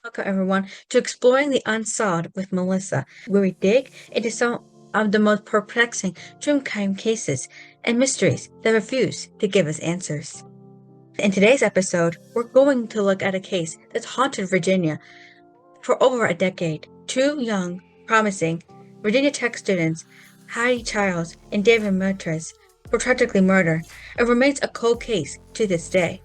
Welcome, everyone, to Exploring the Unsolved with Melissa, where we dig into some of the most perplexing true crime cases and mysteries that refuse to give us answers. In today's episode, we're going to look at a case that's haunted Virginia for over a decade. Two young, promising Virginia Tech students, Heidi Childs and David Metzler, were tragically murdered and remains a cold case to this day.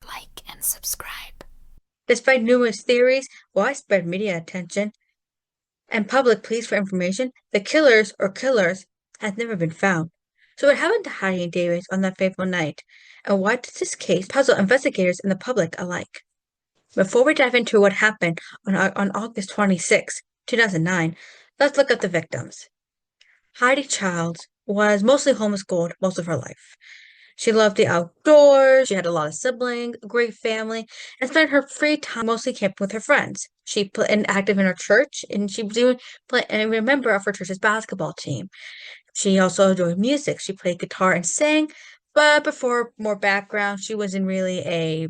Like and subscribe. Despite numerous theories, widespread media attention, and public pleas for information, the killers or killers has never been found. So what happened to Heidi and David on that fateful night? And why does this case puzzle investigators and the public alike? Before we dive into what happened on August 26, 2009, let's look at the victims. Heidi Childs was mostly homeschooled most of her life. She loved the outdoors, she had a lot of siblings, a great family, and spent her free time mostly camping with her friends. She played and active in her church, and she was even a member of her church's basketball team. She also enjoyed music. She played guitar and sang, but before more background, she wasn't really a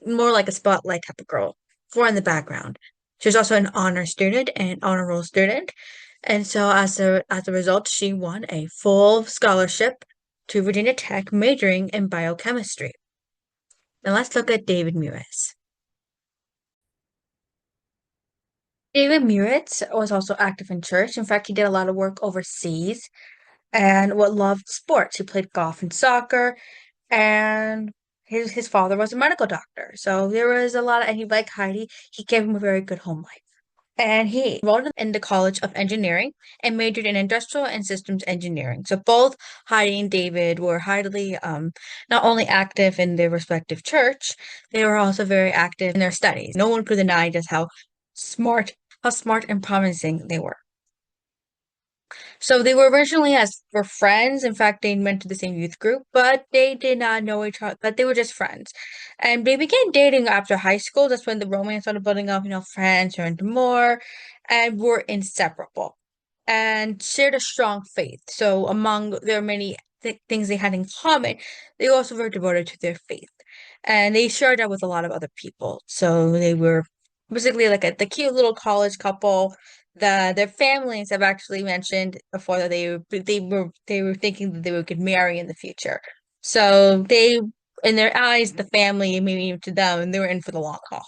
more like a spotlight type of girl, more in the background. She was also an honor student and honor roll student, and so as a result, she won a full scholarship to Virginia Tech, majoring in biochemistry. Now let's look at David Muritz. David Muritz was also active in church. In fact, he did a lot of work overseas and what loved sports. He played golf and soccer, and his father was a medical doctor. So there was a lot of, and he liked Heidi. He gave him a very good home life. And he enrolled in the College of Engineering and majored in Industrial and Systems Engineering. So both Heidi and David were highly not only active in their respective church, they were also very active in their studies. No one could deny just how smart and promising they were. So they were originally as were friends. In fact, they went to the same youth group, but they did not know each other, but they were just friends. And they began dating after high school. That's when the romance started building up, friends turned into more and were inseparable and shared a strong faith. So among their many things they had in common, they were also very devoted to their faith. And they shared that with a lot of other people. So they were basically like the cute little college couple. Their families have actually mentioned before that they were thinking that they would get married in the future. So they, in their eyes, the family, maybe even to them, and they were in for the long haul.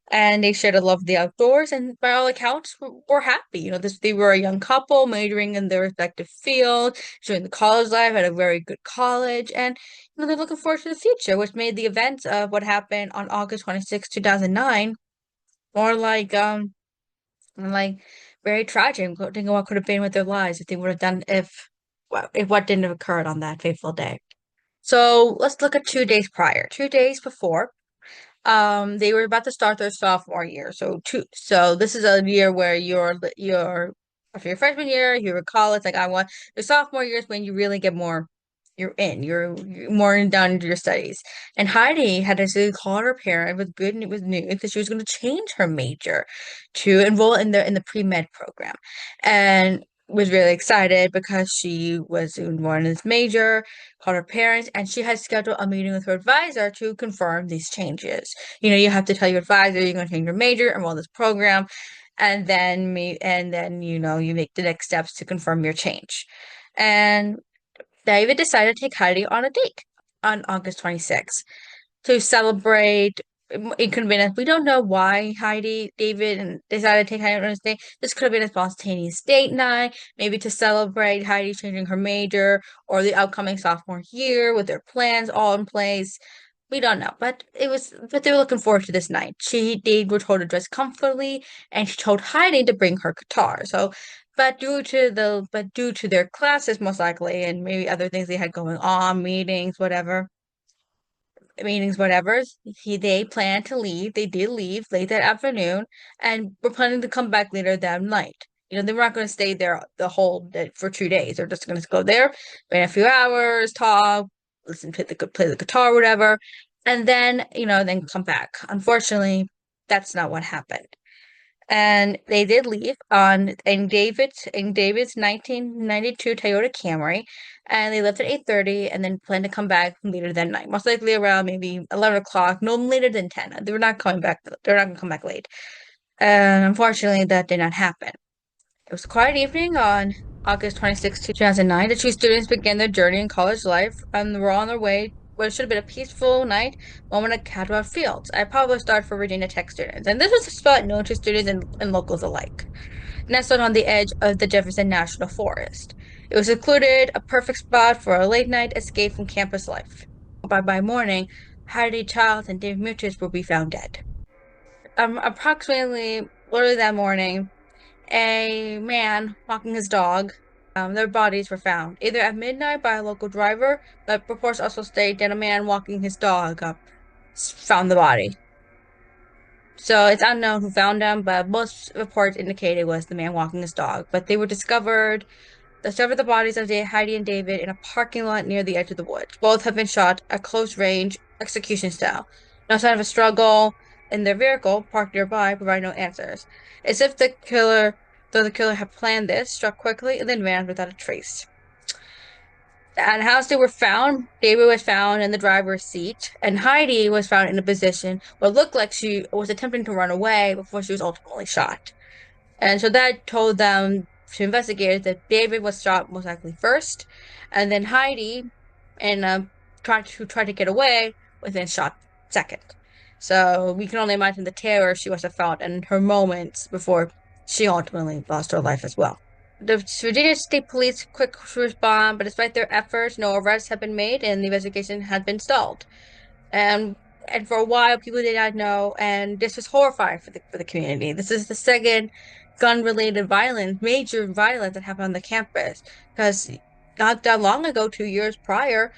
And they shared a love of the outdoors, and by all accounts, were happy. They were a young couple majoring in their respective field, during the college life, had a very good college, and they're looking forward to the future, which made the events of what happened on August 26, 2009, more like very tragic. Thinking what could have been with their lives if they would have done if what didn't have occurred on that fateful day. So let's look at 2 days prior. 2 days before, they were about to start their sophomore year. So this is a year where you're after your freshman year, you're in college. Like I want your sophomore year is when you really get more. You're more down into your studies. And Heidi had actually called her parent with news that she was going to change her major to enroll in the pre-med program, and was really excited because she was enrolled in this major, called her parents, and she had scheduled a meeting with her advisor to confirm these changes. You have to tell your advisor you're going to change your major, enroll in this program, and then you make the next steps to confirm your change. And David decided to take Heidi on a date on August 26th to celebrate inconvenience. We don't know why David decided to take Heidi on his date. This could have been a spontaneous date night, maybe to celebrate Heidi changing her major or the upcoming sophomore year with their plans all in place. We don't know, but they were looking forward to this night. They were told to dress comfortably, and she told Heidi to bring her guitar. But due to their classes, most likely, and maybe other things they had going on, meetings, whatever, they planned to leave. They did leave late that afternoon, and were planning to come back later that night. They were not going to stay there the whole day for 2 days. They're just going to go there, spend a few hours, talk, listen to play the guitar, whatever, and then then come back. Unfortunately, that's not what happened. And they did leave in David's 1992 Toyota Camry, and they left at 8:30, and then planned to come back later that night, most likely around maybe 11 o'clock, no later than 10. They were not coming back. They're not going to come back late. And unfortunately, that did not happen. It was a quiet evening on August 26, 2009. The two students began their journey in college life and were on their way what should have been a peaceful night moment at Caldwell Fields, a popular start for Virginia Tech students. And this was a spot known to students and locals alike, nestled on the edge of the Jefferson National Forest. It was secluded, a perfect spot for a late night escape from campus life. By morning, Heidi Childs and Dave Mutis will be found dead. Approximately early that morning, a man walking his dog. Their bodies were found either at midnight by a local driver, but reports also state that a man walking his dog found the body. So it's unknown who found them, but most reports indicated it was the man walking his dog. But they were discovered the bodies of Heidi and David in a parking lot near the edge of the woods. Both have been shot at close range, execution style. No sign of a struggle in their vehicle, parked nearby, provide no answers. As if though the killer had planned this, struck quickly and then ran without a trace. At the house they were found, David was found in the driver's seat, and Heidi was found in a position what looked like she was attempting to run away before she was ultimately shot. And so that told them to investigators that David was shot most likely first, and then Heidi, and tried to get away, was then shot second. So we can only imagine the terror she must have felt and her moments before she ultimately lost her life as well. The Virginia State Police quick to respond, but despite their efforts, no arrests have been made and the investigation had been stalled. And for a while, people did not know, and this was horrifying for the community. This is the second gun-related violence, major violence that happened on the campus. Because not that long ago, 2 years prior,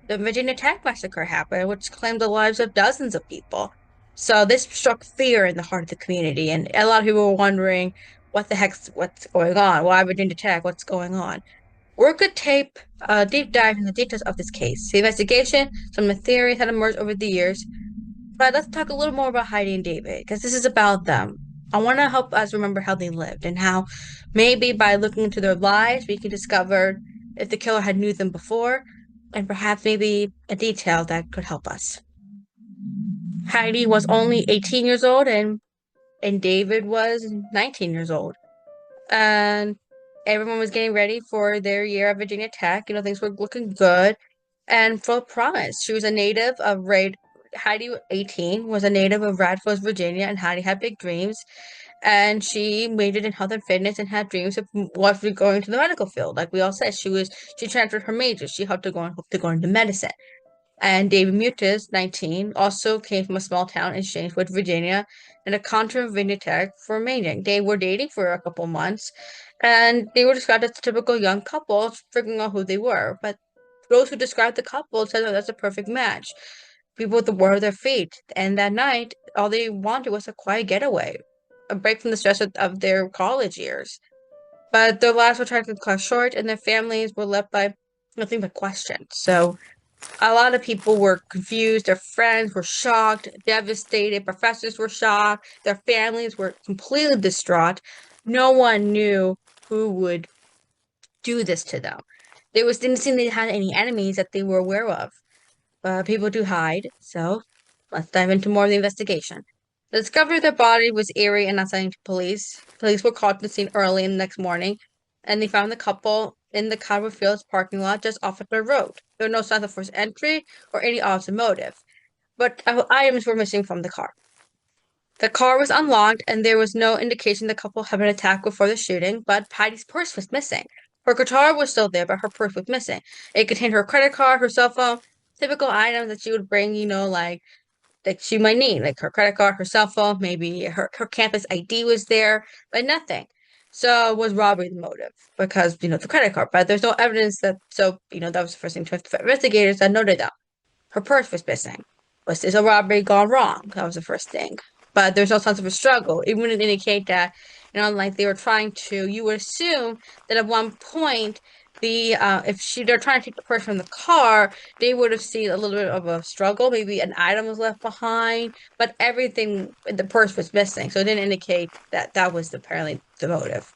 the Virginia Tech massacre happened, which claimed the lives of dozens of people. So this struck fear in the heart of the community, and a lot of people were wondering what's going on? Why Virginia Tech? What's going on? We're going to tape a deep dive in the details of this case, the investigation, some of the theories that emerged over the years. But let's talk a little more about Heidi and David, because this is about them. I want to help us remember how they lived and how maybe by looking into their lives, we can discover if the killer had knew them before, and perhaps maybe a detail that could help us. Heidi was only 18 years old and David was 19 years old. And everyone was getting ready for their year at Virginia Tech. Things were looking good and full of promise. She was a native of Heidi, 18, was a native of Radford, Virginia, and Heidi had big dreams. And she majored in health and fitness and had dreams of going to the medical field. Like we all said, she transferred her major. She hoped to go into medicine. And David Mutis, 19, also came from a small town in Shaneswood, Virginia, and a contra of Virginia Tech for majoring. They were dating for a couple months, and they were described as a typical young couple, figuring out who they were. But those who described the couple said that that's a perfect match. People with the word of their feet. And that night, all they wanted was a quiet getaway, a break from the stress of their college years. But their lives were trying to cut short, and their families were left by nothing but questions. So a lot of people were confused. Their friends were shocked, devastated. Professors were shocked. Their families were completely distraught. No one knew who would do this to them. Didn't seem they had any enemies that they were aware of. People do hide, so let's dive into more of the investigation. The discovery of their body was eerie and unsettling to police. Police were called to the scene early in the next morning, and they found the couple in the Caldwell Fields parking lot just off of the road. There were no signs of forced entry or any obvious motive, but items were missing from the car. The car was unlocked, and there was no indication the couple had been attacked before the shooting, but Heidi's purse was missing. Her guitar was still there, but her purse was missing. It contained her credit card, her cell phone, typical items that she would bring, like that she might need, like her credit card, her cell phone, maybe her campus ID was there, but nothing. So was robbery the motive? Because, the credit card, but there's no evidence that was the first thing to investigators that noted that. Her purse was missing. Was this a robbery gone wrong? That was the first thing. But there's no signs of a struggle. It wouldn't indicate that, like they were trying to, you would assume that at one point if they're trying to take the person from the car, they would have seen a little bit of a struggle. Maybe an item was left behind, but everything the purse was missing, so it didn't indicate that that was apparently the motive.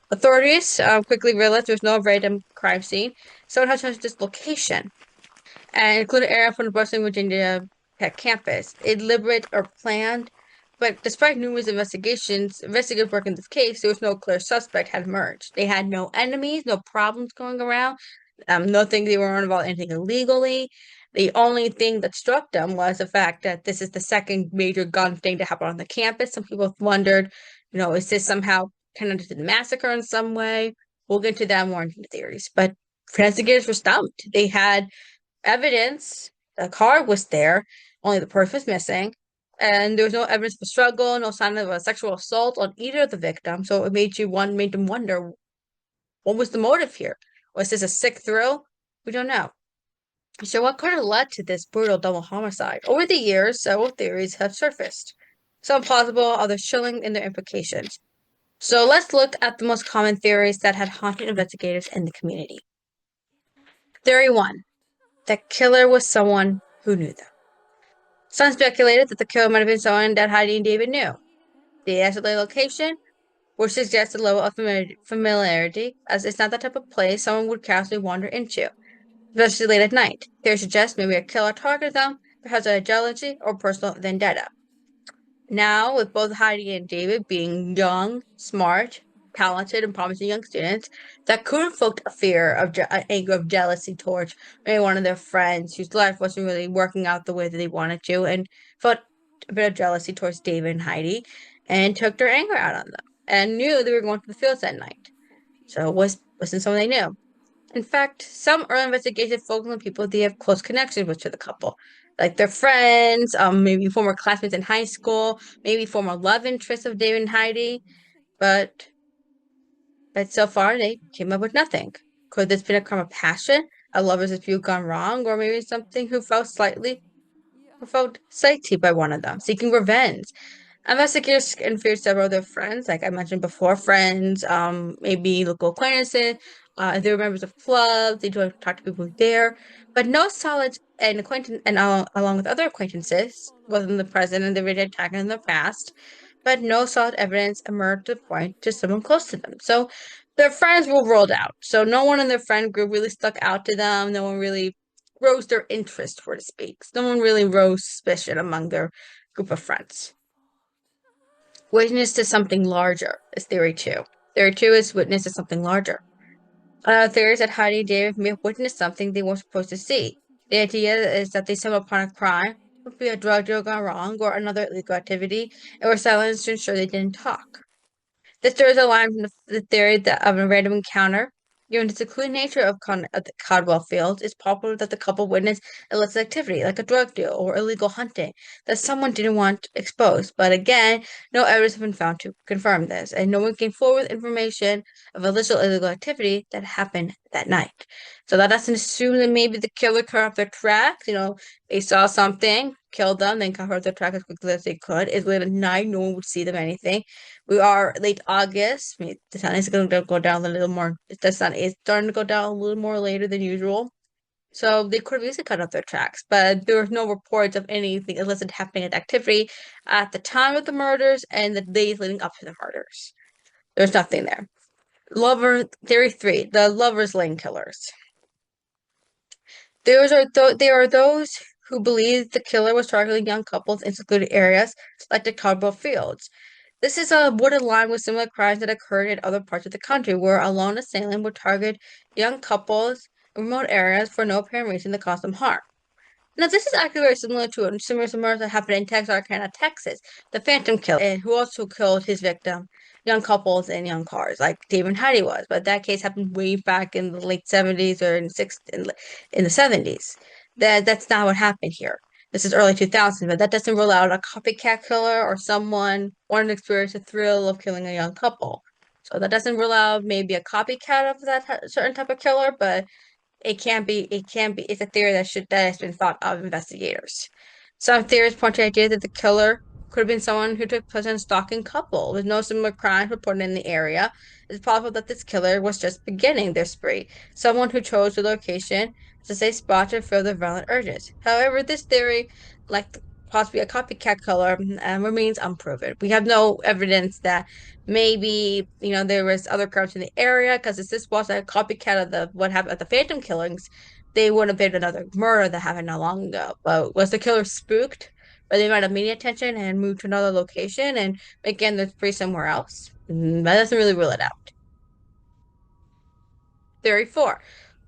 Authorities quickly realized there was no random crime scene. Someone had touched this location and included area from the Western Virginia Tech campus. Deliberate or planned, but despite numerous investigators work in this case, there was no clear suspect had emerged. They had no enemies, no problems going around, nothing they were involved in anything illegally. The only thing that struck them was the fact that this is the second major gun thing to happen on the campus. Some people wondered, is this somehow connected to the massacre in some way? We'll get into that more into the theories. But investigators were stumped. They had evidence. The car was there, only the purse was missing. And there was no evidence of a struggle, no sign of a sexual assault on either of the victims. So it made them wonder, what was the motive here? Was this a sick thrill? We don't know. So what could have led to this brutal double homicide? Over the years, several theories have surfaced. Some plausible, others chilling in their implications. So let's look at the most common theories that had haunted investigators in the community. Theory 1. The killer was someone who knew them. Some speculated that the killer might have been someone that Heidi and David knew. The isolated location would suggest a level of familiarity, as it's not the type of place someone would casually wander into, especially late at night. Theory suggests maybe a killer targeted them, perhaps out of jealousy or personal vendetta. Now, with both Heidi and David being young, smart, talented, and promising young students, that could have evoked a fear of anger, of jealousy towards maybe one of their friends whose life wasn't really working out the way that they wanted to, and felt a bit of jealousy towards David and Heidi, and took their anger out on them, and knew they were going to the fields that night. So wasn't someone they knew. In fact, some early investigations focus on people they have close connections with to the couple, like their friends, maybe former classmates in high school, maybe former love interests of David and Heidi. But but so far they came up with nothing. Could this been a crime of passion, a lover's dispute gone wrong, or maybe something who felt slighted by one of them, seeking revenge? Investigators interviewed several of their friends, like I mentioned before, friends, maybe local acquaintances. If they were members of clubs, they do talk to people there, but no solid and acquaintance, and along with other acquaintances, both in the present and the already attacked in the past, but no solid evidence emerged to point to someone close to them. So their friends were ruled out. So no one in their friend group really stuck out to them. No one really rose their interest, so to speak. No one really rose suspicion among their group of friends. Witness to something larger is theory 2. Theory 2 is witness to something larger. Theory is that Heidi and David may have witnessed something they weren't supposed to see. The idea is that they stumbled upon a crime, would be a drug deal gone wrong, or another illegal activity, and were silenced to ensure they didn't talk. This theory is aligned with the theory that of a random encounter. Given the secluded nature of the Caldwell Fields, it's possible that the couple witnessed illicit activity, like a drug deal or illegal hunting, that someone didn't want exposed. But again, no evidence has been found to confirm this, and no one came forward with information of illicit or illegal activity that happened that night. So that doesn't assume that maybe the killer cut off their tracks. They saw something, killed them, then cut off their tracks as quickly as they could. It's late at night, no one would see them anything. We are late August. I mean, the sun is going to go down a little more. The sun is starting to go down a little more later than usual. So they could have easily cut off their tracks, but there was no reports of anything illicit happening at the activity at the time of the murders and the days leading up to the murders. There's nothing there. Theory 3, the lovers lane killers. There are those who believe the killer was targeting young couples in secluded areas like the Caldwell Fields. This is a wooded line with similar crimes that occurred in other parts of the country, where a lone assailant would target young couples in remote areas for no apparent reason to cause them harm. Now, this is actually very similar to a similar murder that happened in Texarkana, Texas, the Phantom Killer, and who also killed his victim, young couples in young cars, like David and Heidi was. But that case happened way back in the late 70s or in the 70s. That's not what happened here. This is early 2000s, but that doesn't rule out a copycat killer or someone wanting to experience the thrill of killing a young couple. So that doesn't rule out maybe a copycat of that certain type of killer, but it's a theory that has been thought of investigators. Some theorists point to the idea that the killer Could have been someone who took place in a stalking couple with no similar crimes reported in the area. It's possible that this killer was just beginning their spree, someone who chose the location as a safe spot to fulfill their violent urges. However, this theory, like possibly a copycat killer, remains unproven. We have no evidence that maybe, there was other crimes in the area, because if this was a copycat of what happened at the Phantom killings, they would have been another murder that happened not long ago. But was the killer spooked by the amount of media attention and moved to another location and began the spree somewhere else? That doesn't really rule it out. Theory 4.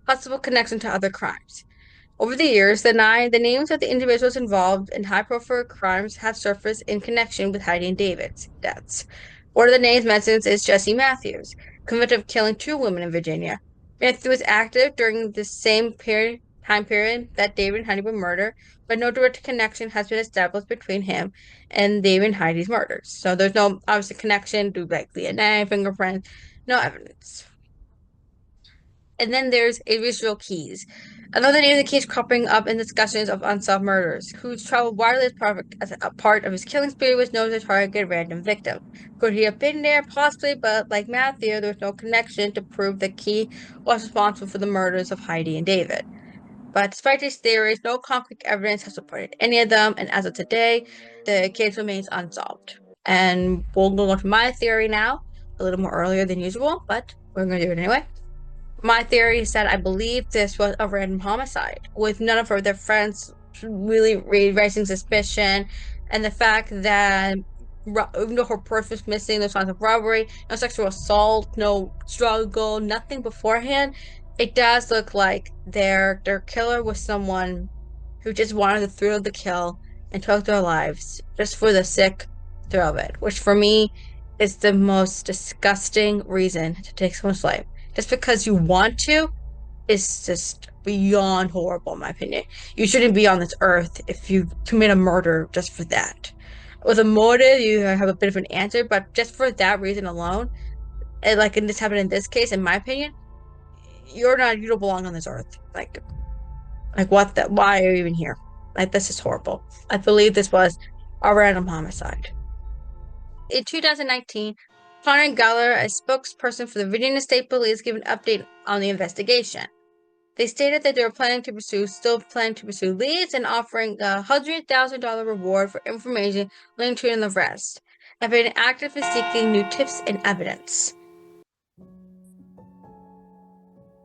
Possible connection to other crimes. Over the years, the names of the individuals involved in high-profile crimes have surfaced in connection with Heidi and David's deaths. One of the names mentioned is Jesse Matthews, convicted of killing 2 women in Virginia. Matthews was active during the same time period that David and Heidi were murdered, but no direct connection has been established between him and David and Heidi's murders. So there's no obvious connection to like DNA, fingerprints, no evidence. And then there's Israel Keys. Another name that keeps cropping up in discussions of unsolved murders, whose traveled widely as a part of his killing spree was known to target random victims. Could he have been there? Possibly, but like Matthew, there was no connection to prove that Key was responsible for the murders of Heidi and David. But despite these theories, no concrete evidence has supported any of them, and as of today, the case remains unsolved. And we'll go on to my theory now, a little more earlier than usual, but we're going to do it anyway. My theory is that I believe this was a random homicide, with none of their friends really raising suspicion, and the fact that even though her purse was missing, no signs of robbery, no sexual assault, no struggle, nothing beforehand, it does look like their killer was someone who just wanted the thrill of the kill and took their lives just for the sick thrill of it, which for me is the most disgusting reason to take someone's life. Just because you want to is just beyond horrible, in my opinion. You shouldn't be on this earth if you commit a murder just for that. With a motive, you have a bit of an answer, but just for that reason alone, and like this happened in this case, in my opinion, you don't belong on this earth. Like what the, why are you even here? Like, this is horrible. I believe this was a random homicide. In 2019, Connor Geller, a spokesperson for the Virginia State Police, gave an update on the investigation. They stated that they were still planning to pursue leads and offering a $100,000 reward for information linked to an arrest, and been active in seeking new tips and evidence.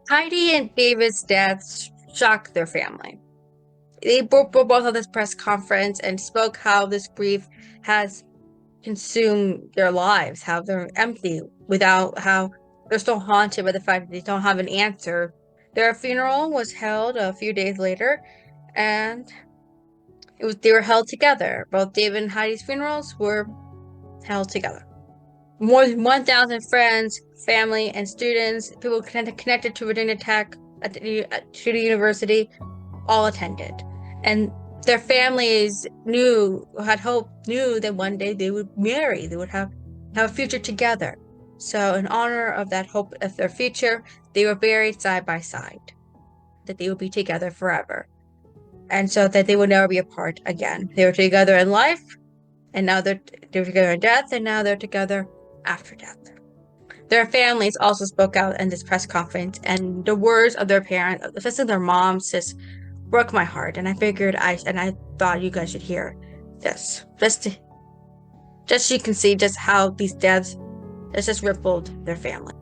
Heidi and David's deaths shocked their family. They both held this press conference and spoke how this grief has consumed their lives, how they're empty how they're still haunted by the fact that they don't have an answer. Their funeral was held a few days later, and they were held together. Both David and Heidi's funerals were held together. More than 1,000 friends, family, and students, people connected to Virginia Tech to the university, all attended. And their families knew that one day they would marry, they would have a future together. So in honor of that hope of their future, they were buried side by side, that they would be together forever. And so that they would never be apart again. They were together in life, and now they were together in death, and now they're together after death. Their families also spoke out in this press conference, and the words of their parents, especially their moms, just broke my heart. And I figured I thought you guys should hear this, just so you can see just how these deaths just rippled their family.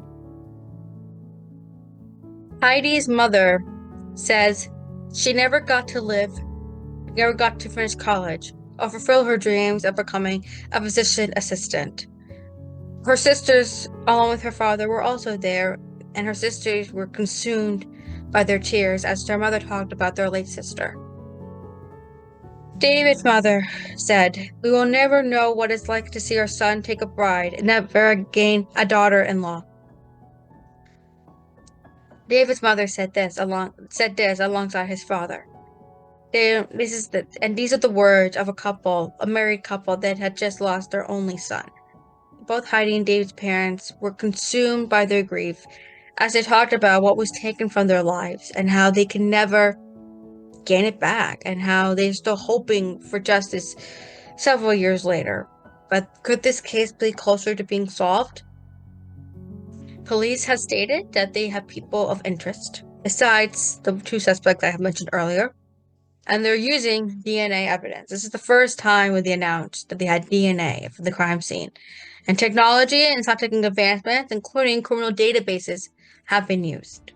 Heidi's mother says she never got to finish college or fulfill her dreams of becoming a physician assistant. Her sisters, along with her father, were also there, and her sisters were consumed by their tears as their mother talked about their late sister. David's mother said, "We will never know what it's like to see our son take a bride and never gain a daughter-in-law." David's mother said this alongside his father. These are the words of a married couple that had just lost their only son. Both Heidi and David's parents were consumed by their grief as they talked about what was taken from their lives and how they can never gain it back, and how they're still hoping for justice several years later. But could this case be closer to being solved? Police have stated that they have people of interest, besides the two suspects I have mentioned earlier, and they're using DNA evidence. This is the first time when they announced that they had DNA from the crime scene. And technology and scientific advancements, including criminal databases, have been used.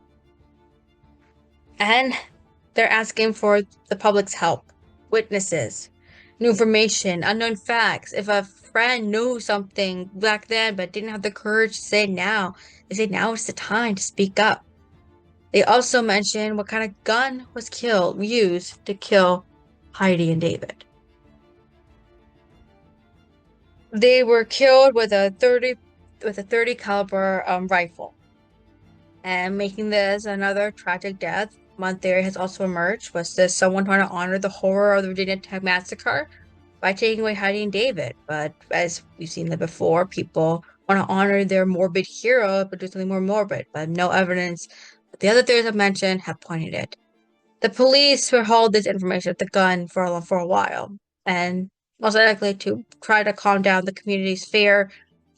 And they're asking for the public's help, witnesses, new information, unknown facts. If a friend knew something back then but didn't have the courage to say it now, they say now is the time to speak up. They also mention what kind of gun was used to kill Heidi and David. They were killed with a 30 caliber rifle. And making this another tragic death, one theory has also emerged. Was this someone trying to honor the horror of the Virginia Tech massacre by taking away Heidi and David? But as we've seen that before, people want to honor their morbid hero, but do something more morbid. But no evidence that the other theories I've mentioned have pointed it. The police withheld this information at the gun for a while, and most likely to try to calm down the community's fear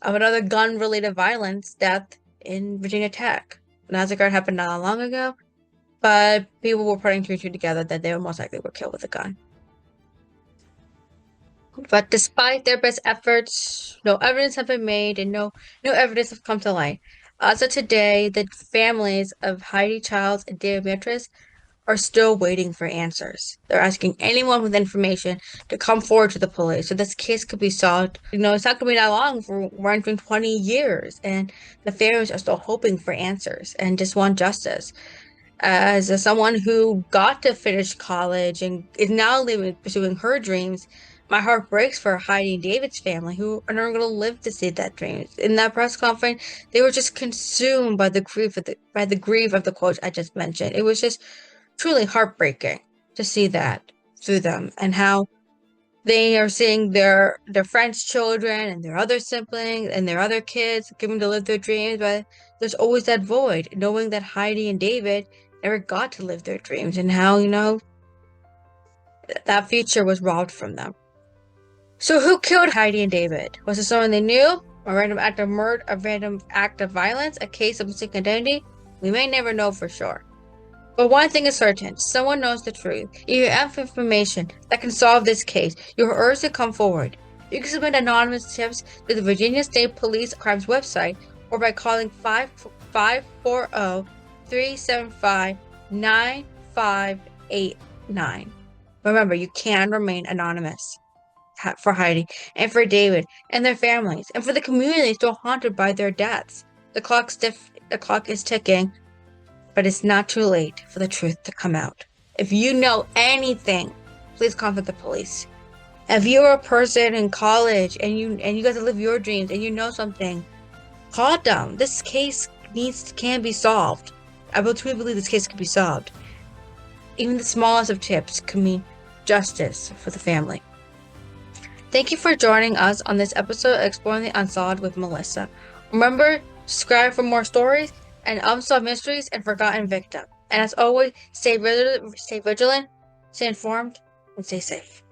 of another gun-related violence death in Virginia Tech. The massacre happened not long ago, but people were putting two and two together that they most likely were killed with a gun. But despite their best efforts, no evidence have been made and no evidence have come to light. As of today, the families of Heidi Childs and David Beatrice are still waiting for answers. They're asking anyone with information to come forward to the police so this case could be solved. It's not going to be that long. We're entering 20 years, and the families are still hoping for answers and just want justice. As someone who got to finish college and is now pursuing her dreams, my heart breaks for Heidi and David's family, who are never going to live to see that dream. In that press conference, they were just consumed by the grief of the quotes I just mentioned. It was just truly heartbreaking to see that through them, and how they are seeing their friends' children and their other siblings and their other kids given to live their dreams, but there's always that void, knowing that Heidi and David never got to live their dreams, and how, that future was robbed from them. So who killed Heidi and David? Was it someone they knew? A random act of murder, a random act of violence, a case of mistaken identity? We may never know for sure. But one thing is certain, someone knows the truth. If you have information that can solve this case, you are urged to come forward. You can submit anonymous tips to the Virginia State Police Crimes website or by calling 540-375-9589. Remember, you can remain anonymous for Heidi and for David and their families, and for the community still haunted by their deaths. The clock is ticking, but it's not too late for the truth to come out. If you know anything, please contact the police. If you're a person in college and you got to live your dreams and you know something, call them. This case can be solved. I truly believe this case can be solved. Even the smallest of tips can mean justice for the family. Thank you for joining us on this episode of Exploring the Unsolved with Melissa. Remember, subscribe for more stories and unsolved mysteries and forgotten victims. And as always, stay vigilant, stay informed, and stay safe.